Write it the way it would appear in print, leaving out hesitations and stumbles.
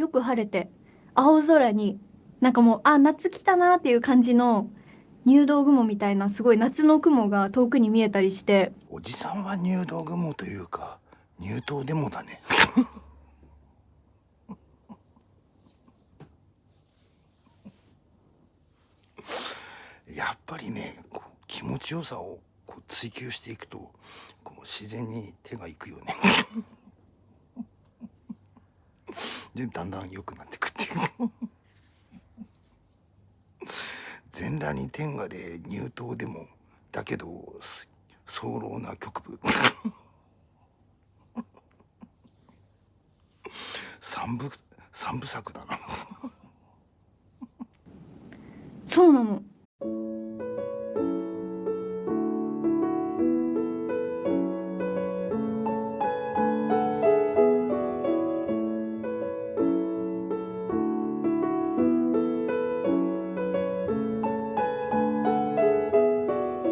よく晴れて、青空に、なんかもう、あ、夏来たなっていう感じの入道雲みたいな、すごい夏の雲が遠くに見えたりして、おじさんは入道雲というか入党デモだね。やっぱりね、こう気持ちよさをこう追求していくとこう自然に手がいくよね。でだんだん良くなっていくっていう。全裸に天下で入党でもだけど早漏な局部。三部三部作だな。そうなの。